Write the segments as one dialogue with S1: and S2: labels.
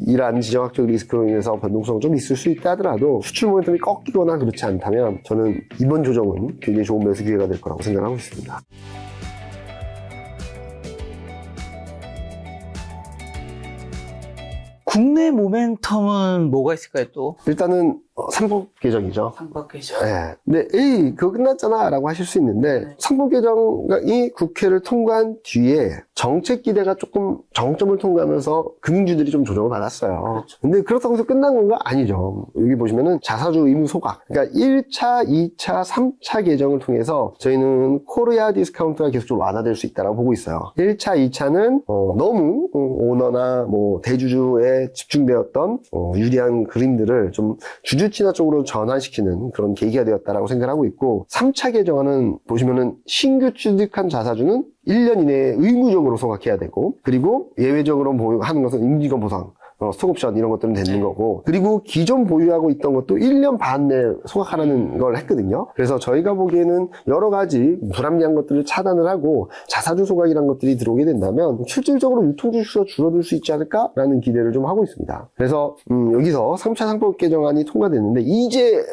S1: 이러한 지정학적 리스크로 인해서 변동성은 좀 있을 수 있다 하더라도 수출 모멘텀이 꺾이거나 그렇지 않다면 저는 이번 조정은 굉장히 좋은 매수 기회가 될 거라고 생각하고 있습니다.
S2: 국내 모멘텀은 뭐가 있을까요, 또?
S1: 일단은 상법 개정이죠.
S2: 상법 개정.
S1: 네. 근데 에이 그거 끝났잖아 라고 하실 수 있는데
S2: 네.
S1: 상법 개정이 국회를 통과한 뒤에 정책 기대가 조금 정점을 통과하면서 금융주들이 좀 조정을 받았어요.
S2: 그렇죠.
S1: 근데 그렇다고 해서 끝난 건가? 아니죠. 여기 보시면은 자사주 의무 소각, 그러니까 1차, 2차, 3차 개정을 통해서 저희는 코리아 디스카운트가 계속 완화될 수 있다고 보고 있어요. 1차, 2차는 너무 오너나 뭐 대주주에 집중되었던 유리한 그림들을 좀 주주 친화 쪽으로 전환시키는 그런 계기가 되었다라고 생각하고 있고, 3차 개정안은 보시면은 신규 취득한 자사주는 1년 이내에 의무적으로 소각해야 되고, 그리고 예외적으로 하는 것은 임직원 보상, 스톡옵션 이런 것들은 되는 거고, 그리고 기존 보유하고 있던 것도 1년 반 내에 소각하라는 걸 했거든요. 그래서 저희가 보기에는 여러 가지 불합리한 것들을 차단을 하고 자사주 소각이라는 것들이 들어오게 된다면 실질적으로 유통주식수가 줄어들 수 있지 않을까라는 기대를 좀 하고 있습니다. 그래서 여기서 3차 상법 개정안이 통과됐는데 이제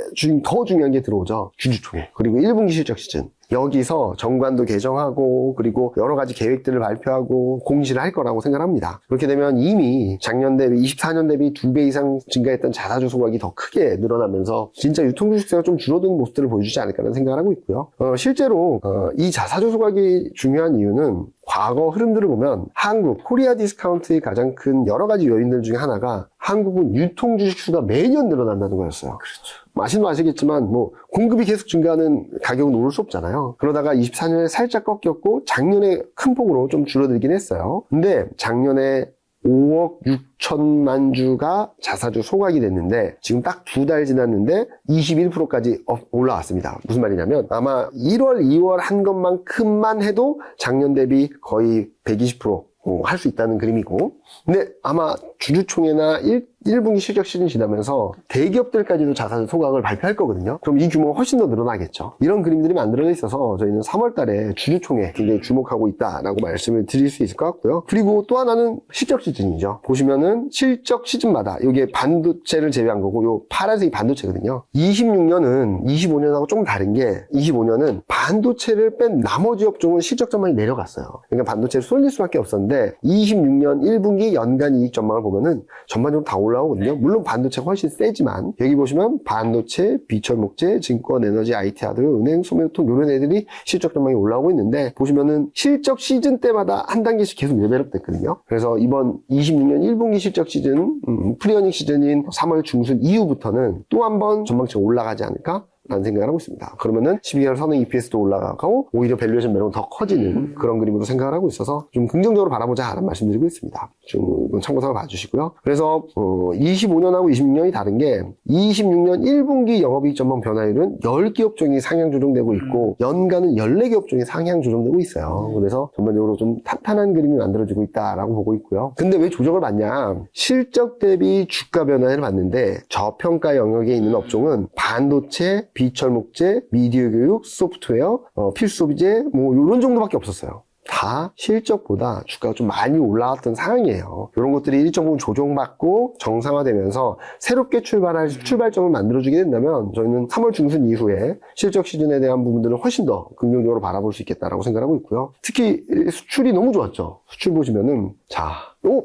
S1: 더 중요한 게 들어오죠. 주주총회, 그리고 1분기 실적 시즌. 여기서 정관도 개정하고 그리고 여러 가지 계획들을 발표하고 공시를 할 거라고 생각합니다. 그렇게 되면 이미 작년 대비 24년 대비 2배 이상 증가했던 자사주 소각이 더 크게 늘어나면서 진짜 유통주식세가 좀 줄어드는 모습들을 보여주지 않을까라는 생각을 하고 있고요. 실제로 이 자사주 소각이 중요한 이유는 과거 흐름들을 보면 한국, 코리아 디스카운트의 가장 큰 여러 가지 요인들 중에 하나가 한국은 유통주식 수가 매년 늘어난다는 거였어요.
S2: 그렇죠.
S1: 아시겠지만 공급이 계속 증가하는 가격은 오를 수 없잖아요. 그러다가 24년에 살짝 꺾였고 작년에 큰 폭으로 좀 줄어들긴 했어요. 근데 작년에 5억 6천만 주가 자사주 소각이 됐는데 지금 딱 2달 지났는데 21%까지 올라왔습니다. 무슨 말이냐면 아마 1월, 2월 한 것만큼만 해도 작년 대비 거의 120% 할 수 있다는 그림이고, 근데 아마 주주총회나 1분기 실적 시즌 지나면서 대기업들까지도 자사주 소각을 발표할 거거든요. 그럼 이 규모가 훨씬 더 늘어나겠죠. 이런 그림들이 만들어져 있어서 저희는 3월 달에 주주총회 굉장히 주목하고 있다라고 말씀을 드릴 수 있을 것 같고요. 그리고 또 하나는 실적 시즌이죠. 보시면은 실적 시즌마다 이게 반도체를 제외한 거고, 요 파란색이 반도체거든요. 26년은 25년하고 조금 다른 게 25년은 반도체를 뺀 나머지 업종은 실적 전망이 내려갔어요. 그러니까 반도체를 쏠릴 수밖에 없었는데 26년 1분기 연간 이익 전망을 보면은 전반적으로 다 올라오거든요. 물론 반도체가 훨씬 세지만 여기 보시면 반도체, 비철목재, 증권, 에너지, IT 하드, 은행, 소매유통 이런 애들이 실적 전망이 올라오고 있는데, 보시면은 실적 시즌 때마다 한 단계씩 계속 레벨업 됐거든요. 그래서 이번 26년 1분기 실적 시즌, 프리어닝 시즌인 3월 중순 이후부터는 또 한 번 전망치가 올라가지 않을까? 라는 생각을 하고 있습니다. 그러면은 12개월 선행 EPS도 올라가고 오히려 밸류에이션 매력은 더 커지는 그런 그림으로 생각을 하고 있어서 좀 긍정적으로 바라보자 라는 말씀드리고 있습니다. 좀 참고삼아 봐주시고요. 그래서 25년하고 26년이 다른 게 26년 1분기 영업이익 전망 변화율은 10개 업종이 상향 조정되고 있고 연간은 14개 업종이 상향 조정되고 있어요. 그래서 전반적으로 좀 탄탄한 그림이 만들어지고 있다라고 보고 있고요. 근데 왜 조정을 받냐? 실적 대비 주가 변화를 봤는데 저평가 영역에 있는 업종은 반도체, 비철목재, 미디어 교육, 소프트웨어, 필수소비재 이런 정도밖에 없었어요. 다 실적보다 주가가 좀 많이 올라왔던 상황이에요. 이런 것들이 일정 부분 조정받고 정상화되면서 새롭게 출발할 출발점을 만들어주게 된다면 저희는 3월 중순 이후에 실적 시즌에 대한 부분들을 훨씬 더 긍정적으로 바라볼 수 있겠다라고 생각하고 있고요. 특히 수출이 너무 좋았죠. 수출 보시면은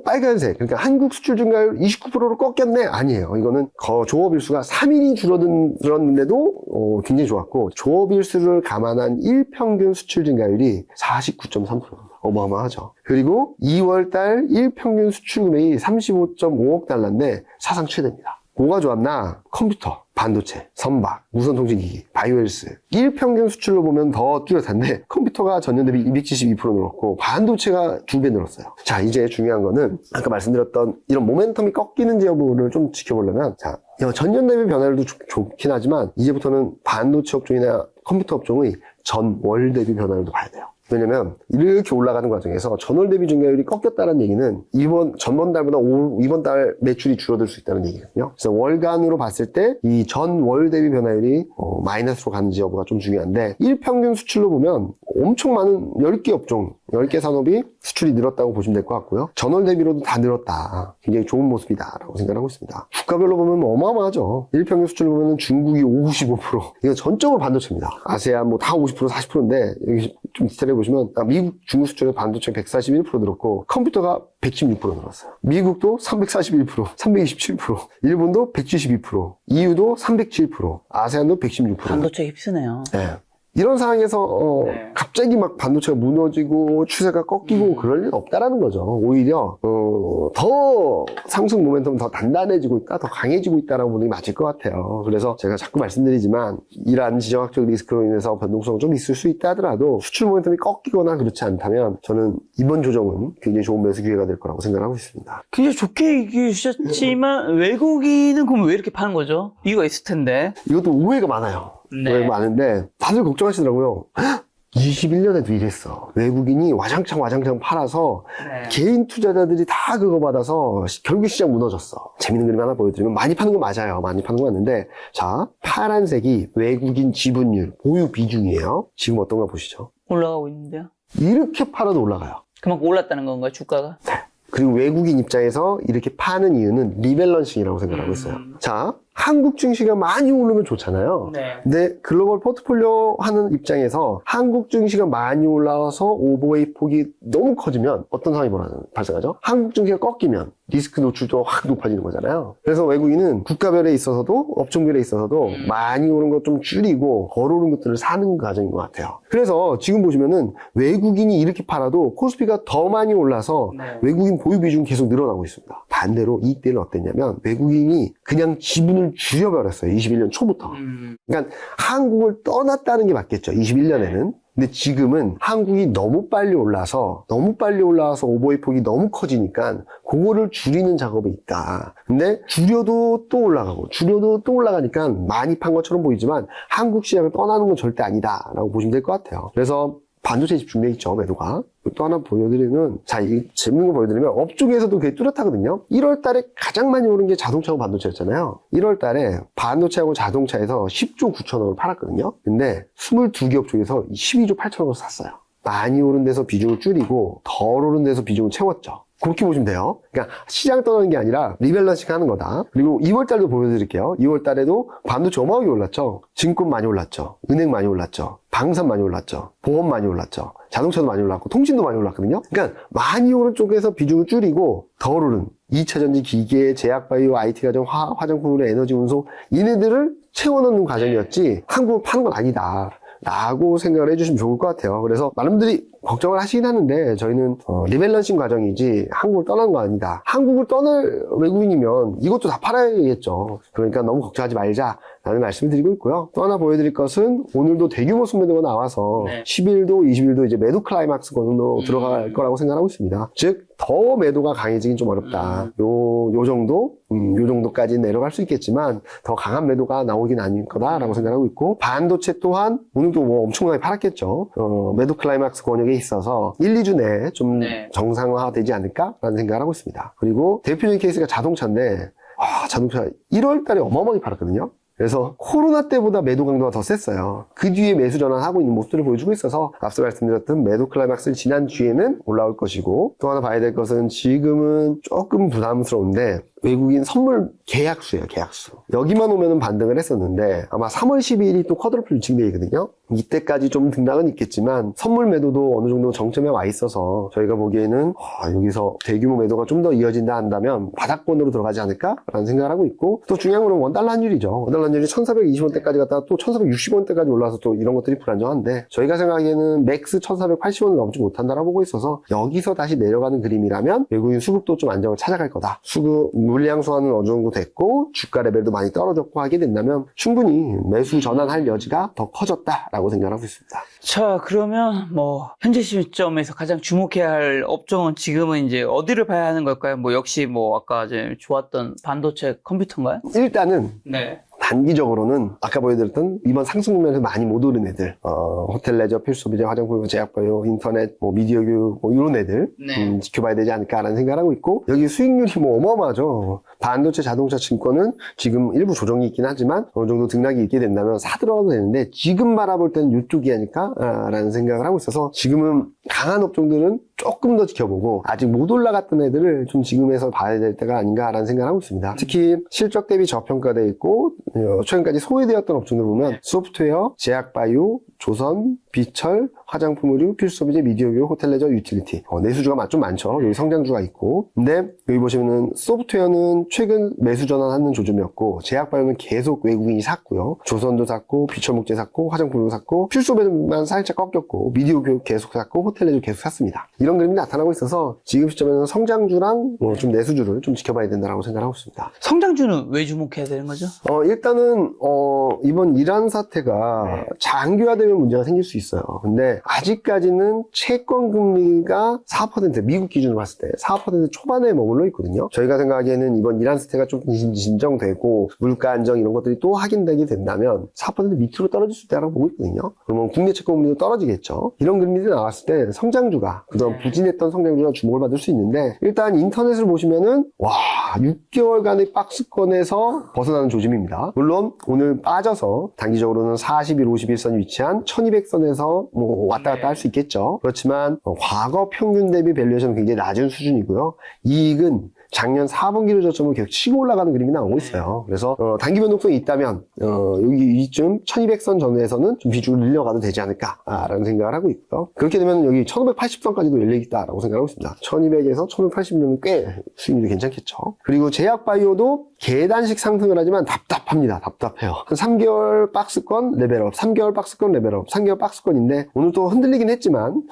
S1: 빨간색, 그러니까 한국 수출 증가율 29%로 꺾였네? 아니에요. 이거는 조업일수가 3일이 줄어들었는데도 굉장히 좋았고, 조업일수를 감안한 일평균 수출 증가율이 49.3%. 어마어마하죠. 그리고 2월달 일평균 수출 금액이 35.5억 달러인데 사상 최대입니다. 뭐가 좋았나? 컴퓨터, 반도체, 선박, 무선통신기기, 바이오헬스. 일평균 수출로 보면 더 뚜렷한데 컴퓨터가 전년 대비 272% 늘었고 반도체가 2배 늘었어요. 자, 이제 중요한 거는 아까 말씀드렸던 이런 모멘텀이 꺾이는지 여부를 좀 지켜보려면, 자, 전년 대비 변화율도 좋긴 하지만 이제부터는 반도체 업종이나 컴퓨터 업종의 전월 대비 변화율도 봐야 돼요. 왜냐면 이렇게 올라가는 과정에서 전월 대비 증가율이 꺾였다는 얘기는 전번 달보다 이번 달 매출이 줄어들 수 있다는 얘기거든요. 그래서 월간으로 봤을 때 이 전월 대비 변화율이 마이너스로 가는지 여부가 좀 중요한데, 일평균 수출로 보면 엄청 많은 10개 업종, 10개 산업이 수출이 늘었다고 보시면 될 것 같고요. 전월 대비로도 다 늘었다. 굉장히 좋은 모습이다라고 생각하고 있습니다. 국가별로 보면 어마어마하죠. 일평균 수출 보면 중국이 55%. 이거 전적으로 반도체입니다. 아세안 뭐 다 50%, 40%인데 여기 좀 디테일해 보시면 미국, 중국 수출의 반도체 141% 늘었고 컴퓨터가 116% 늘었어요. 미국도 341%, 327%, 일본도 172%, EU도 307%, 아세안도 116%.
S2: 반도체 휩쓰네요.
S1: 네. 이런 상황에서
S2: 네.
S1: 갑자기 막 반도체가 무너지고 추세가 꺾이고 그럴 일은 없다라는 거죠. 오히려 더 상승 모멘텀 더 단단해지고 있다, 더 강해지고 있다라고 보는 게 맞을 것 같아요. 그래서 제가 자꾸 말씀드리지만 이러한 지정학적 리스크로 인해서 변동성 좀 있을 수 있다 하더라도 수출 모멘텀이 꺾이거나 그렇지 않다면 저는 이번 조정은 굉장히 좋은 매수 기회가 될 거라고 생각하고 있습니다.
S2: 굉장히 좋게 얘기해 주셨지만 외국인은 그럼 왜 이렇게 파는 거죠? 이유가 있을 텐데.
S1: 이것도 오해가 많아요.
S2: 네.
S1: 오해가 많은데 다들 걱정하시더라고요. 21년에도 이랬어. 외국인이 와장창 팔아서
S2: 네.
S1: 개인 투자자들이 다 그거 받아서 결국 시장 무너졌어. 재밌는 그림 하나 보여드리면 많이 파는 거 맞아요. 많이 파는 거 맞는데 자, 파란색이 외국인 지분율, 보유 비중이에요. 지금 어떤가 보시죠.
S2: 올라가고 있는데요.
S1: 이렇게 팔아도 올라가요.
S2: 그만큼 올랐다는 건가요, 주가가?
S1: 그리고 외국인 입장에서 이렇게 파는 이유는 리밸런싱이라고 생각하고 있어요. 자, 한국 증시가 많이 오르면 좋잖아요.
S2: 네.
S1: 근데 글로벌 포트폴리오 하는 입장에서 한국 증시가 많이 올라와서 오버웨이 폭이 너무 커지면 어떤 상황이 발생하죠? 한국 증시가 꺾이면 리스크 노출도 확 높아지는 거잖아요. 그래서 외국인은 국가별에 있어서도 업종별에 있어서도 많이 오른 것 좀 줄이고 덜 오른 것들을 사는 과정인 것 같아요. 그래서 지금 보시면은 외국인이 이렇게 팔아도 코스피가 더 많이 올라서
S2: 네.
S1: 외국인 보유 비중이 계속 늘어나고 있습니다. 반대로 이때는 어땠냐면 외국인이 그냥 지분을 줄여버렸어요. 21년 초부터. 그러니까 한국을 떠났다는 게 맞겠죠. 21년에는. 근데 지금은 한국이 너무 빨리 올라서 오버웨이 폭이 너무 커지니까 그거를 줄이는 작업이 있다. 근데 줄여도 또 올라가니까 많이 판 것처럼 보이지만 한국 시장을 떠나는 건 절대 아니다라고 보시면 될 것 같아요. 그래서 반도체에 집중돼 있죠, 매도가. 또 하나 보여드리면, 자, 이 재밌는 거 보여드리면, 업종에서도 그게 뚜렷하거든요. 1월 달에 가장 많이 오른 게 자동차하고 반도체였잖아요. 1월 달에 반도체하고 자동차에서 10조 9천억을 팔았거든요. 근데 22개 업종에서 12조 8천억을 샀어요. 많이 오른 데서 비중을 줄이고, 덜 오른 데서 비중을 채웠죠. 그렇게 보시면 돼요. 그러니까 시장 떠나는 게 아니라 리밸런싱 하는 거다. 그리고 2월 달도 보여드릴게요. 2월 달에도 반도체 어마어마하게 올랐죠. 증권 많이 올랐죠. 은행 많이 올랐죠. 방산 많이 올랐죠. 보험 많이 올랐죠. 자동차도 많이 올랐고 통신도 많이 올랐거든요. 그러니까 많이 오른 쪽에서 비중을 줄이고 덜 오른 2차전지, 기계, 제약바이오, IT가전, 화장품, 에너지 운송 얘네들을 채워넣는 과정이었지 한국을 파는 건 아니다. 라고 생각을 해주시면 좋을 것 같아요. 그래서 많은 분들이 걱정을 하시긴 하는데 저희는 리밸런싱 과정이지 한국을 떠난 거 아니다. 한국을 떠날 외국인이면 이것도 다 팔아야겠죠. 그러니까 너무 걱정하지 말자라는 말씀을 드리고 있고요. 또 하나 보여드릴 것은 오늘도 대규모 순매도가 나와서
S2: 네.
S1: 10일도 20일도 이제 매도 클라이막스 권으로 들어갈 거라고 생각하고 있습니다. 즉 더 매도가 강해지긴 좀 어렵다. 요 정도까지 내려갈 수 있겠지만 더 강한 매도가 나오긴 아닐 거다라고 생각하고 있고 반도체 또한 오늘도 뭐 엄청나게 팔았겠죠. 매도 클라이막스 권역에 있어서 1, 2주 내에 좀
S2: 네.
S1: 정상화되지 않을까라는 생각을 하고 있습니다. 그리고 대표적인 케이스가 자동차인데 자동차 1월 달에 어마어마하게 팔았거든요. 그래서 코로나 때보다 매도 강도가 더 셌어요. 그 뒤에 매수 전환하고 있는 모습들을 보여주고 있어서 앞서 말씀드렸던 매도 클라이막스를 지난 뒤에는 올라올 것이고 또 하나 봐야 될 것은 지금은 조금 부담스러운데 외국인 선물 계약수예요, 계약수. 여기만 오면은 반등을 했었는데 아마 3월 12일이 또 쿼드러플 유칭데이거든요. 이때까지 좀 등락은 있겠지만 선물 매도도 어느 정도 정점에 와 있어서 저희가 보기에는 여기서 대규모 매도가 좀 더 이어진다 한다면 바닥권으로 들어가지 않을까라는 생각을 하고 있고 또 중요한 거는 원달러 환율이죠. 원달러 환율이 1420원대까지 갔다가 또 1460원대까지 올라서 또 이런 것들이 불안정한데 저희가 생각하기에는 맥스 1480원을 넘지 못한다라고 보고 있어서 여기서 다시 내려가는 그림이라면 외국인 수급도 좀 안정을 찾아갈 거다. 수급 물량 소화는 어느 정도 됐고 주가 레벨도 많이 떨어졌고 하게 된다면 충분히 매수 전환할 여지가 더 커졌다라고 생각하고 있습니다.
S2: 자, 그러면 뭐 현재 시점에서 가장 주목해야 할 업종은 지금은 이제 어디를 봐야 하는 걸까요? 뭐 역시 뭐 아까 이제 좋았던 반도체 컴퓨터인가요?
S1: 일단은
S2: 네.
S1: 단기적으로는 아까 보여드렸던 이번 상승 국면에서 많이 못 오른 애들, 호텔 레저, 필수소비재, 화장품, 제약바이오, 인터넷, 미디어 교육, 이런 애들
S2: 네.
S1: 지켜봐야 되지 않을까라는 생각을 하고 있고, 여기 수익률이 어마어마하죠. 반도체, 자동차, 증권은 지금 일부 조정이 있긴 하지만 어느 정도 등락이 있게 된다면 사들어가도 되는데, 지금 바라볼 때는 이쪽이 아닐까라는 생각을 하고 있어서 지금은 강한 업종들은 조금 더 지켜보고 아직 못 올라갔던 애들을 좀 지금에서 봐야 될 때가 아닌가라는 생각을 하고 있습니다. 특히 실적 대비 저평가되어 있고 최근까지 소외되었던 업종들 보면 소프트웨어, 제약바이오, 조선, 비철, 화장품 의류, 필수소비재, 미디어 교육, 호텔 레저, 유틸리티. 내수주가 좀 많죠. 여기 성장주가 있고. 근데 여기 보시면은 소프트웨어는 최근 매수 전환하는 조짐이었고, 제약바이오는 계속 외국인이 샀고요. 조선도 샀고, 비철 목재 샀고, 화장품 의류 샀고, 필수소비재만 살짝 꺾였고, 미디어 교육 계속 샀고, 호텔 레저 계속 샀습니다. 이런 그림이 나타나고 있어서 지금 시점에는 성장주랑 좀 내수주를 좀 지켜봐야 된다고 생각하고 있습니다.
S2: 성장주는 왜 주목해야 되는 거죠?
S1: 일단은 이번 이란 사태가 장기화되면 문제가 생길 수 있어요. 근데 아직까지는 채권 금리가 4%, 미국 기준으로 봤을 때 4% 초반에 머물러 있거든요. 저희가 생각하기에는 이번 이란 사태가 좀 진정되고 물가 안정 이런 것들이 또 확인되게 된다면 4% 밑으로 떨어질 수 있다고 보고 있거든요. 그러면 국내 채권 금리도 떨어지겠죠. 이런 금리들이 나왔을 때 성장주가, 그동안 부진했던 성장주가 주목을 받을 수 있는데, 일단 인터넷을 보시면은 6개월간의 박스권에서 벗어나는 조짐입니다. 물론 오늘 빠져서 단기적으로는 40일, 51선이 위치한 1200선에서 왔다 갔다 할 수 있겠죠. 그렇지만 과거 평균 대비 밸류에이션은 굉장히 낮은 수준이고요. 이익은 작년 4분기를 저점으로 계속 치고 올라가는 그림이 나오고 있어요. 그래서 단기 변동성이 있다면 여기 이쯤 1200선 전후에서는 좀 비중을 늘려가도 되지 않을까라는 생각을 하고 있고요. 그렇게 되면 여기 1580선까지도 열려있다라고 생각하고 있습니다. 1200에서 1580은 꽤 수익률이 괜찮겠죠. 그리고 제약바이오도 계단식 상승을 하지만 답답합니다. 답답해요. 한 3개월 박스권 레벨업, 3개월 박스권 레벨업, 3개월 박스권인데 오늘 또 흔들리긴 했지만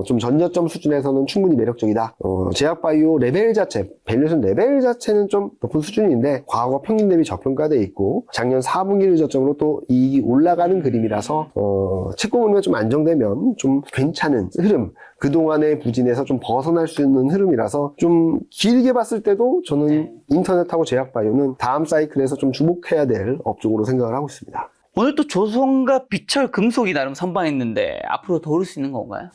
S1: 좀 전저점 수준에서는 충분히 매력적이다. 제약바이오 레벨 자체, 밸류에이션 레벨 자체는 좀 높은 수준인데 과거 평균 대비 저평가되어 있고 작년 4분기를 저점으로 또 이익이 올라가는 그림이라서 채권 금리가 좀 안정되면 좀 괜찮은 흐름, 그동안의 부진에서 좀 벗어날 수 있는 흐름이라서 좀 길게 봤을 때도 저는 인터넷하고 제약바이오는 다음 사이클에서 좀 주목해야 될 업종으로 생각을 하고 있습니다.
S2: 오늘 또 조선과 비철 금속이 나름 선방했는데 앞으로 더 오를 수 있는 건가요?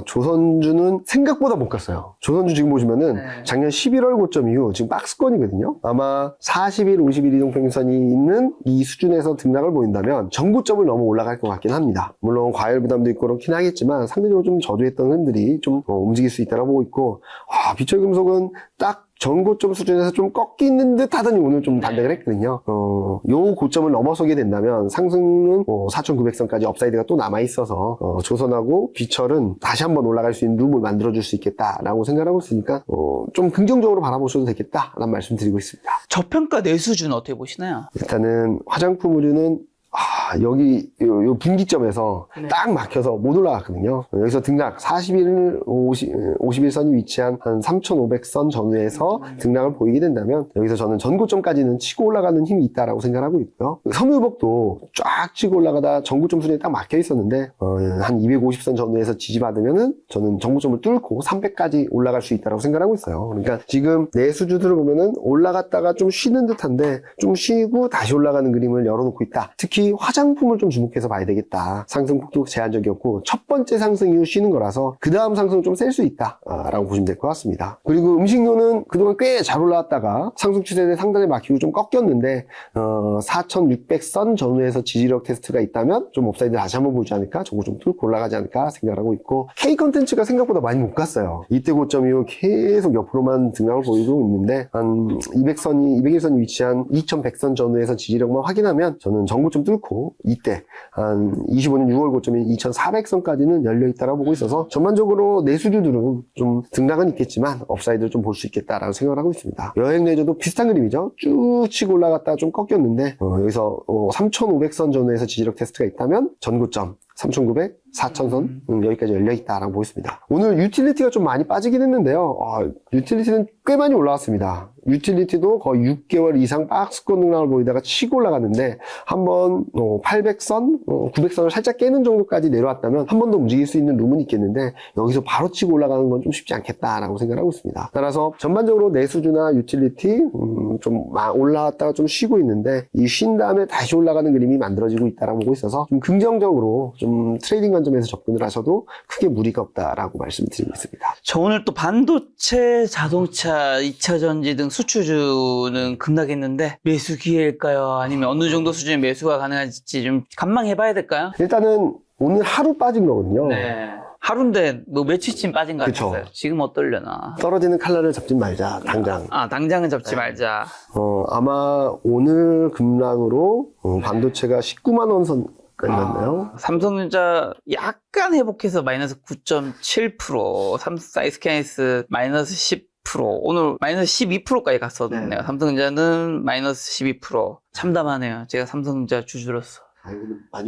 S1: 조선주는 생각보다 못 갔어요. 조선주 지금 보시면은 작년 11월 고점 이후 지금 박스권이거든요. 아마 40일, 50일 이동평균선이 있는 이 수준에서 등락을 보인다면 전고점을 넘어 올라갈 것 같긴 합니다. 물론 과열 부담도 있고 그렇긴 하겠지만 상대적으로 좀 저조했던 흐름들이 좀 움직일 수 있다고 보고 있고, 비철 금속은 딱 전고점 수준에서 좀 꺾이는 듯 하더니 오늘 좀 반등을 했거든요. 요 고점을 넘어서게 된다면 상승은 4,900선까지 업사이드가 또 남아있어서 조선하고 비철은 다시 한번 올라갈 수 있는 룸을 만들어줄 수 있겠다라고 생각하고 있으니까 좀 긍정적으로 바라보셔도 되겠다라는 말씀 드리고 있습니다.
S2: 저평가 내수주는 어떻게 보시나요? 일단은
S1: 화장품 의류는 여기 요 분기점에서 딱 막혀서 못 올라갔거든요. 여기서 등락 40일, 51선이 위치한 한 3,500선 전후에서 등락을 보이게 된다면 여기서 저는 전고점까지는 치고 올라가는 힘이 있다라고 생각하고 있고요. 섬유복도 쫙 치고 올라가다 전고점 수준에 딱 막혀 있었는데 한 250선 전후에서 지지받으면은 저는 전고점을 뚫고 300까지 올라갈 수 있다라고 생각하고 있어요. 그러니까 지금 내수주들을 보면은 올라갔다가 좀 쉬는 듯한데 좀 쉬고 다시 올라가는 그림을 열어놓고 있다. 특히 화장품을 좀 주목해서 봐야 되겠다. 상승 폭도 제한적이었고 첫 번째 상승 이후 쉬는 거라서 그 다음 상승은 좀 셀 수 있다 라고 보시면 될 것 같습니다. 그리고 음식료는 그동안 꽤 잘 올라왔다가 상승 추세에 상단에 막히고 좀 꺾였는데 4,600선 전후에서 지지력 테스트가 있다면 좀 업사이드 다시 한번 보지 않을까, 저거 좀 뚫고 올라가지 않을까 생각을 하고 있고, K 컨텐츠가 생각보다 많이 못 갔어요. 이때 고점 이후 계속 옆으로만 등락을 보이고 있는데 한 201선이 위치한 2,100선 전후에서 지지력만 확인하면 저는 전고점 뚫고 이때 한 25년 6월 고점인 2,400선까지는 열려있다고 보고 있어서 전반적으로 내수주들은 좀 등락은 있겠지만 업사이드를 좀 볼 수 있겠다라고 생각을 하고 있습니다. 여행 레저도 비슷한 그림이죠. 쭉 치고 올라갔다가 좀 꺾였는데 여기서 3,500선 전후에서 지지력 테스트가 있다면 전고점 3,900, 4,000선 여기까지 열려있다라고 보겠습니다. 오늘 유틸리티가 좀 많이 빠지긴 했는데요. 유틸리티는 꽤 많이 올라왔습니다. 유틸리티도 거의 6개월 이상 박스권 등락을 보이다가 치고 올라갔는데 한번 800선, 900선을 살짝 깨는 정도까지 내려왔다면 한 번 더 움직일 수 있는 룸은 있겠는데 여기서 바로 치고 올라가는 건 좀 쉽지 않겠다라고 생각하고 있습니다. 따라서 전반적으로 내수주나 유틸리티 좀 올라왔다가 좀 쉬고 있는데 이 쉰 다음에 다시 올라가는 그림이 만들어지고 있다라고 보고 있어서 좀 긍정적으로 좀 트레이딩 관점에서 접근을 하셔도 크게 무리가 없다라고 말씀드리고 있습니다.
S2: 저 오늘 또 반도체, 자동차, 2차 전지 등 수출주는 급락했는데 매수 기회일까요? 아니면 어느 정도 수준의 매수가 가능할지 좀 관망해 봐야 될까요?
S1: 일단은 오늘 하루 빠진 거거든요.
S2: 네. 하루인데 뭐 며칠쯤 빠진 것
S1: 그쵸.
S2: 같았어요. 지금 어떨려나?
S1: 떨어지는 칼날을 잡지 말자, 당장.
S2: 당장은 잡지 말자.
S1: 아마 오늘 급락으로 반도체가 19만 원 선까지 갔나요?
S2: 삼성전자 약간 회복해서 마이너스 9.7%, 사이스캐니스 마이너스 10%, 오늘 마이너스 12%까지 갔었네요.
S1: 네.
S2: 삼성전자는 마이너스 12%. 참담하네요. 제가 삼성전자 주주로서.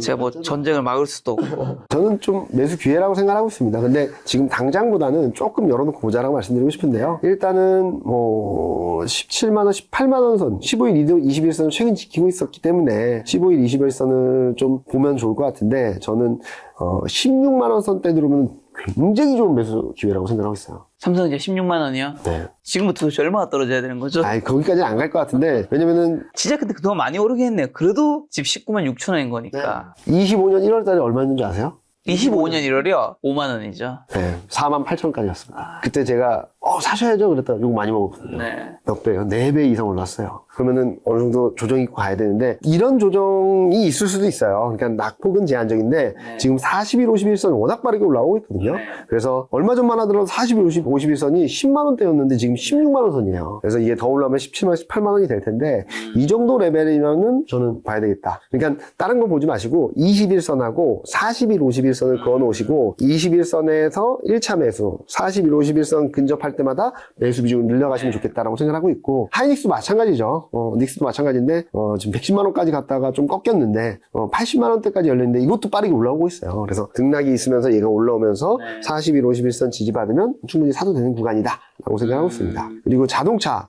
S2: 제가 뭐 전쟁을 막을 수도 없고.
S1: 저는 좀 매수 기회라고 생각하고 있습니다. 근데 지금 당장보다는 조금 열어놓고 보자라고 말씀드리고 싶은데요. 일단은 뭐 17만원, 18만원 선, 15일, 21선을 최근 지키고 있었기 때문에 15일, 21선을 좀 보면 좋을 것 같은데 저는 16만원 선대 들어오면 굉장히 좋은 매수 기회라고 생각하고 있어요.
S2: 삼성전자 16만 원이요?
S1: 네.
S2: 지금부터 도대체 얼마나 떨어져야 되는 거죠?
S1: 거기까지는 안 갈 것 같은데 왜냐면은
S2: 진짜 근데 그동안 많이 오르긴 했네요. 그래도 지금 19만 6천 원인 거니까.
S1: 25년 1월 달에 얼마였는지 아세요?
S2: 25년 1월이요? 5만 원이죠.
S1: 네, 4만 8천까지 갔습니다. 그때 제가 사셔야죠 그랬다가 욕 많이 먹었거든요.
S2: 네.
S1: 몇 배요? 4배 이상 올랐어요. 그러면은 어느 정도 조정이 있고 가야 되는데 이런 조정이 있을 수도 있어요. 그러니까 낙폭은 제한적인데
S2: 네.
S1: 지금 41, 51선 워낙 빠르게 올라오고 있거든요.
S2: 네.
S1: 그래서 얼마 전만 하더라도 41, 51선이 10만 원대였는데 지금 16만 원 선이에요. 그래서 이게 더 올라오면 17만, 18만 원이 될 텐데 이 정도 레벨이면은 저는 봐야 되겠다. 그러니까 다른 거 보지 마시고 21선하고 41, 51선을 그어 놓으시고 21선에서 1차 매수, 41, 51선 근접할 때마다 매수 비중을 늘려가시면 좋겠다라고 생각하고 있고 하이닉스도 마찬가지죠. 닉스도 마찬가지인데 지금 110만 원까지 갔다가 좀 꺾였는데 80만 원대까지 열렸는데 이것도 빠르게 올라오고 있어요. 그래서 등락이 있으면서 얘가 올라오면서 41, 51선 지지받으면 충분히 사도 되는 구간이다 라고 생각하고 있습니다. 그리고 자동차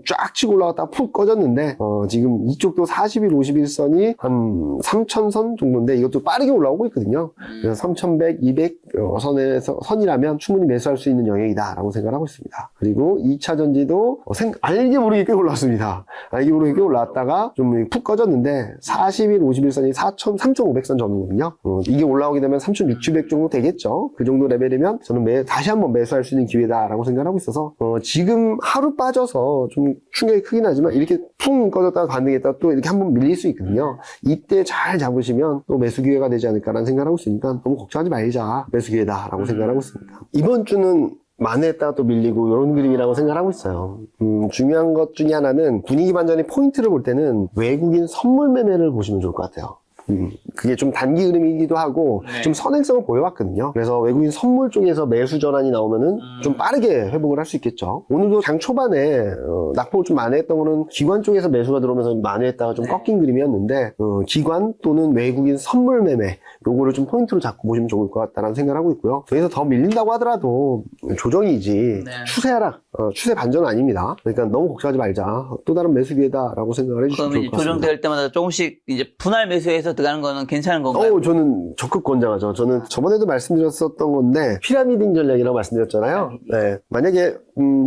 S1: 쫙 치고 올라갔다가 푹 꺼졌는데 지금 이쪽도 41, 51선이 한 3,000선 정도인데 이것도 빠르게 올라오고 있거든요. 그래서 3,100, 200 선이라면 충분히 매수할 수 있는 영역이다 라고 생각하고 있습니다. 그리고 2차 전지도 알게 모르게 꽤 올라왔습니다. 알게 모르게 꽤 올라왔다가 좀 푹 꺼졌는데 41, 51선이 3,500선 전후거든요. 이게 올라오게 되면 3,600 정도 되겠죠. 그 정도 레벨이면 저는 다시 한번 매수할 수 있는 기회다라고 생각하고 있어서 지금 하루 빠져서 좀 충격이 크긴 하지만 이렇게 푹 꺼졌다가 반등했다가 또 이렇게 한번 밀릴 수 있거든요. 이때 잘 잡으시면 또 매수 기회가 되지 않을까라는 생각을 하고 있으니까 너무 걱정하지 말자. 매수 기회다라고 생각하고 있습니다. 이번 주는 만회했다가 또 밀리고 이런 그림이라고 생각하고 있어요. 중요한 것 중에 하나는 분위기 반전의 포인트를 볼 때는 외국인 선물 매매를 보시면 좋을 것 같아요. 그게 좀 단기 흐름이기도 하고
S2: 네.
S1: 좀 선행성을 보여왔거든요. 그래서 외국인 선물 쪽에서 매수 전환이 나오면은 좀 빠르게 회복을 할 수 있겠죠. 오늘도 장 초반에 낙폭을 좀 만회했던 거는 기관 쪽에서 매수가 들어오면서 만회했다가 좀
S2: 네.
S1: 꺾인 그림이었는데 기관 또는 외국인 선물 매매 요거를 좀 포인트로 잡고 보시면 좋을 것 같다는 생각을 하고 있고요. 여기서 더 밀린다고 하더라도 조정이지
S2: 네.
S1: 추세 하락, 추세 반전은 아닙니다. 그러니까 너무 걱정하지 말자. 또 다른 매수 기회다라고 생각을 해주시면
S2: 그럼
S1: 좋을
S2: 이제
S1: 것 같습니다.
S2: 조정될 때마다 조금씩 이제 분할 매수해서 들어가는 거는 괜찮은 건가요?
S1: 저는 적극 권장하죠. 저는 저번에도 말씀드렸었던 건데 피라미딩 전략이라고 말씀드렸잖아요. 네. 만약에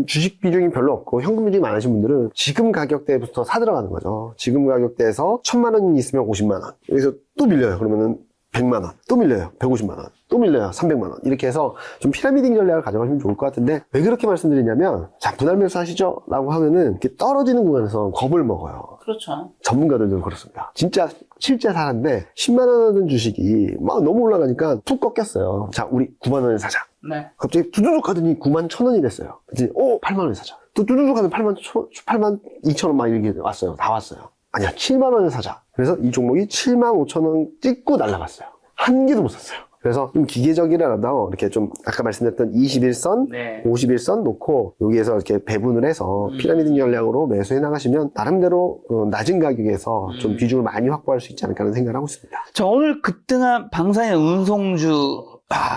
S1: 주식 비중이 별로 없고 현금 비중이 많으신 분들은 지금 가격대부터 사들어가는 거죠. 지금 가격대에서 1,000만 원 있으면 50만 원. 여기서 또 밀려요. 그러면은 100만 원, 또 밀려요. 150만 원, 또 밀려요. 300만 원. 이렇게 해서 좀 피라미딩 전략을 가져가시면 좋을 것 같은데 왜 그렇게 말씀드리냐면 자, 분할 매수 하시죠? 라고 하면은 이렇게 떨어지는 구간에서 겁을 먹어요.
S2: 그렇죠.
S1: 전문가들도 그렇습니다. 진짜 실제 사는데 10만 원 하는 주식이 막 너무 올라가니까 툭 꺾였어요. 자, 우리 9만 원에 사자.
S2: 네.
S1: 갑자기 두두둑 하더니 9만 1,000원이 됐어요. 그치? 8만 원에 사자. 또 두두둑 하면 8만 2천 원 막 이렇게 왔어요. 다 왔어요. 아니야, 7만 원에 사자. 그래서 이 종목이 7만 5천 원 찍고 날라갔어요. 한 개도 못 샀어요. 그래서 좀 기계적이라도 이렇게 좀 아까 말씀드렸던 21선,
S2: 네.
S1: 51선 놓고 여기에서 이렇게 배분을 해서 피라미드 전략으로 매수해 나가시면 나름대로 낮은 가격에서 좀 비중을 많이 확보할 수 있지 않을까 하는 생각을 하고 있습니다.
S2: 자, 오늘 급등한 방산의 운송주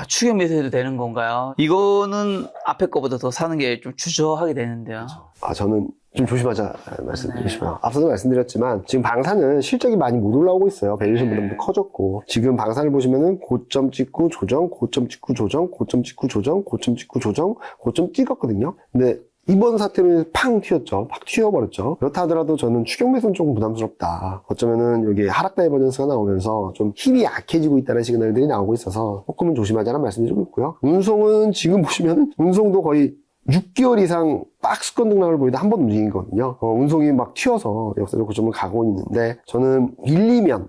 S2: 추격 매수해도 되는 건가요? 이거는 앞에 거보다 더 사는 게 좀 주저하게 되는데요.
S1: 저는 좀 조심하자 말씀드리고 싶어요. 앞서도 말씀드렸지만 지금 방산은 실적이 많이 못 올라오고 있어요. 밸류에이션 부담도 커졌고 지금 방산을 보시면은 고점 찍고 조정, 고점 찍고 조정, 고점 찍고 조정, 고점 찍고 조정, 고점 찍었거든요. 근데 이번 사태로 팡 튀었죠. 팍 튀어버렸죠. 그렇다 하더라도 저는 추격 매수는 조금 부담스럽다. 어쩌면은 여기 하락 다이버전스가 나오면서 좀 힘이 약해지고 있다는 시그널들이 나오고 있어서 조금은 조심하자는 말씀드리고 있고요. 운송은 지금 보시면은 운송도 거의 6개월 이상 박스권 등락을 보이다 한 번 움직인 거거든요. 운송이 막 튀어서 역사적 고점을 가고 있는데 저는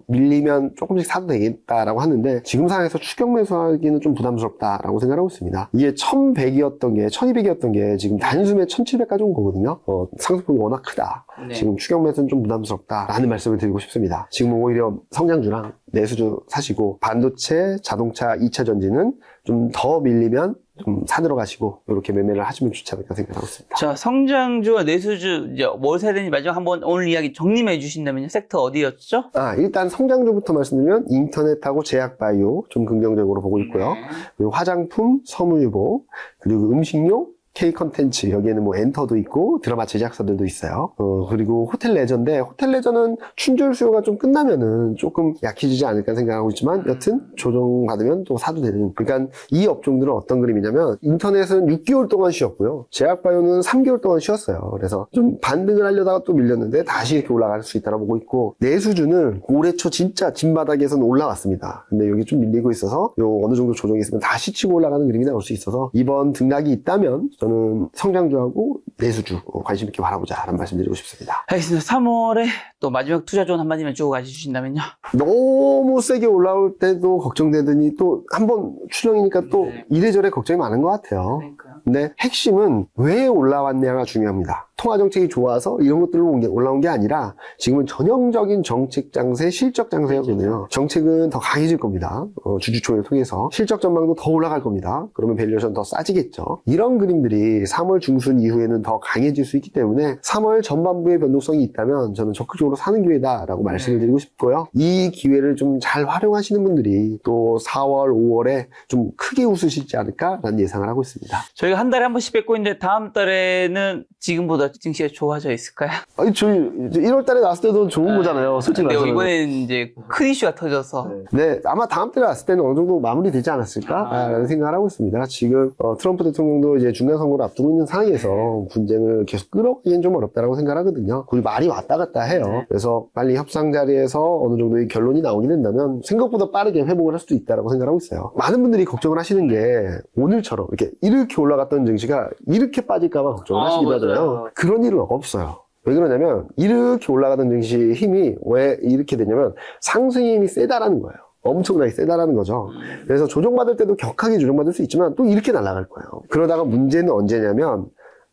S1: 밀리면 조금씩 사도 되겠다라고 하는데 지금 상황에서 추격 매수하기는 좀 부담스럽다라고 생각하고 있습니다. 이게 1100이었던 게 1200이었던 게 지금 단숨에 1700까지 온 거거든요. 상승폭이 워낙 크다.
S2: 네.
S1: 지금 추격 매수는 좀 부담스럽다라는 말씀을 드리고 싶습니다. 지금 오히려 성장주랑 내수주 사시고 반도체, 자동차, 2차 전지는 좀 더 밀리면 좀 사들어 가시고 이렇게 매매를 하시면 좋지 않을까 생각하고 있습니다.
S2: 자, 성장주와 내수주 이제 뭘 사야 되는지 마지막 한번 오늘 이야기 정리해 주신다면요. 섹터 어디였죠?
S1: 일단 성장주부터 말씀드리면 인터넷하고 제약바이오 좀 긍정적으로 보고 있고요. 그리고 화장품, 섬유유보, 그리고 음식료, K 컨텐츠, 여기에는 뭐 엔터도 있고 드라마 제작사들도 있어요. 그리고 호텔 레저인데 호텔 레저는 춘절 수요가 좀 끝나면은 조금 약해지지 않을까 생각하고 있지만 여튼 조정받으면 또 사도 되는. 그러니까 이 업종들은 어떤 그림이냐면 인터넷은 6개월 동안 쉬었고요. 제약바이오는 3개월 동안 쉬었어요. 그래서 좀 반등을 하려다가 또 밀렸는데 다시 이렇게 올라갈 수 있다고 보고 있고 내수주는 올해 초 진짜 진바닥에서는 올라왔습니다. 근데 여기 좀 밀리고 있어서 요 어느 정도 조정이 있으면 다시 치고 올라가는 그림이 나올 수 있어서 이번 등락이 있다면 저는 성장주하고 내수주 관심 있게 바라보자 라는 말씀 드리고 싶습니다.
S2: 알겠습니다. 3월에 또 마지막 투자 조언 한마디만 주고 가주신다면요.
S1: 너무 세게 올라올 때도 걱정되더니 또 한번 추정이니까 또 이래저래 걱정이 많은 것 같아요.
S2: 그러니까요.
S1: 근데 핵심은 왜 올라왔냐가 중요합니다. 통화정책이 좋아서 이런 것들로 올라온 게 아니라 지금은 전형적인 정책 장세, 실적 장세거든요. 정책은 더 강해질 겁니다. 주주총회를 통해서 실적 전망도 더 올라갈 겁니다. 그러면 밸류에이션 더 싸지겠죠. 이런 그림들이 3월 중순 이후에는 더 강해질 수 있기 때문에 3월 전반부의 변동성이 있다면 저는 적극적으로 사는 기회다라고 말씀을 드리고 싶고요. 이 기회를 좀 잘 활용하시는 분들이 또 4월, 5월에 좀 크게 웃으시지 않을까라는 예상을 하고 있습니다.
S2: 저희가 한 달에 한 번씩 뵙고 있는데 다음 달에는 지금보다 증시가 좋아져 있을까요?
S1: 아니, 저희 1월 달에 나왔을 때도 좋은 거잖아요. 솔직히
S2: 근데
S1: 말해서.
S2: 이번에는 이제 큰 이슈가 터져서
S1: 네, 아마 다음 달에 왔을 때는 어느 정도 마무리되지 않았을까라는 생각을 하고 있습니다. 지금 트럼프 대통령도 이제 중간 선거를 앞두고 있는 상황에서 분쟁을 계속 끌어가기엔 좀 어렵다라고 생각하거든요. 거의 말이 왔다 갔다 해요. 그래서 빨리 협상 자리에서 어느 정도의 결론이 나오게 된다면 생각보다 빠르게 회복을 할 수도 있다라고 생각하고 있어요. 많은 분들이 걱정을 하시는 게 오늘처럼 이렇게 올라갔던 증시가 이렇게 빠질까봐 걱정을 하시기도 하잖아요. 그런 일은 없어요. 왜 그러냐면 이렇게 올라가던 증시의 힘이 왜 이렇게 되냐면 상승의 힘이 세다라는 거예요. 엄청나게 세다라는 거죠. 그래서 조정받을 때도 격하게 조정받을 수 있지만 또 이렇게 날아갈 거예요. 그러다가 문제는 언제냐면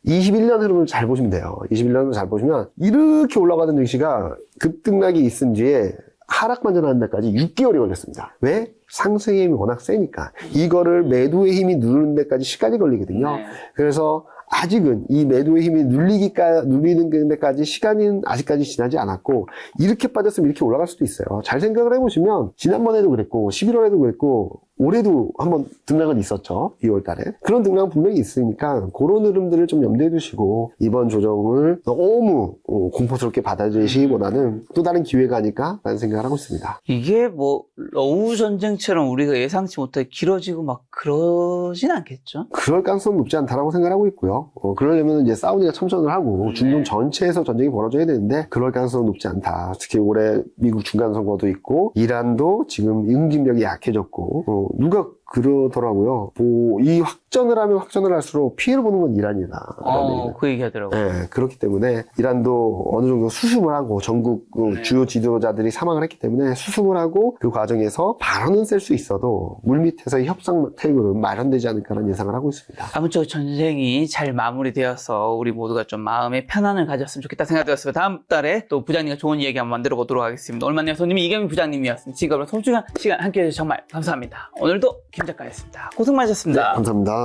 S1: 21년 흐름을 잘 보시면 돼요. 21년 흐름을 잘 보시면 이렇게 올라가던 증시가 급등락이 있은 뒤에 하락 반전하는 데까지 6개월이 걸렸습니다. 왜? 상승의 힘이 워낙 세니까. 이거를 매도의 힘이 누르는 데까지 시간이 걸리거든요. 그래서 아직은 이 매도의 힘이 눌리는 데까지 시간은 아직까지 지나지 않았고 이렇게 빠졌으면 이렇게 올라갈 수도 있어요. 잘 생각을 해보시면 지난번에도 그랬고 11월에도 그랬고 올해도 한번 등락은 있었죠. 2월 달에. 그런 등락은 분명히 있으니까 그런 흐름들을 좀 염두에 두시고 이번 조정을 너무 공포스럽게 받아들이시기보다는 또 다른 기회가 아닐까 라는 생각을 하고 있습니다.
S2: 이게 뭐 러우 전쟁처럼 우리가 예상치 못하게 길어지고 막 그러진 않겠죠?
S1: 그럴 가능성은 높지 않다라고 생각하고 있고요. 그러려면 이제 사우디가 참전을 하고 중동 전체에서 전쟁이 벌어져야 되는데 그럴 가능성은 높지 않다. 특히 올해 미국 중간 선거도 있고 이란도 지금 응집력이 약해졌고 누가 그러더라고요. 이 확전을 하면 확전을 할수록 피해를 보는 건 이란이다.
S2: 그 얘기 하더라고요.
S1: 네, 그렇기 때문에 이란도 어느 정도 수습을 하고 전국 주요 지도자들이 사망을 했기 때문에 수습을 하고 그 과정에서 발언은 셀 수 있어도 물밑에서의 협상 테이블은 마련되지 않을까라는 예상을 하고 있습니다.
S2: 아무쪼록 전쟁이 잘 마무리되어서 우리 모두가 좀 마음의 편안을 가졌으면 좋겠다 생각되었습니다. 다음 달에 또 부장님과 좋은 얘기 한번 만들어 보도록 하겠습니다. 오늘 만난 손님이 이경민 부장님이었습니다. 지금까지 소중한 시간 함께해 주셔서 정말 감사합니다. 오늘도 김 작가였습니다. 고생 많으셨습니다.
S1: 감사합니다.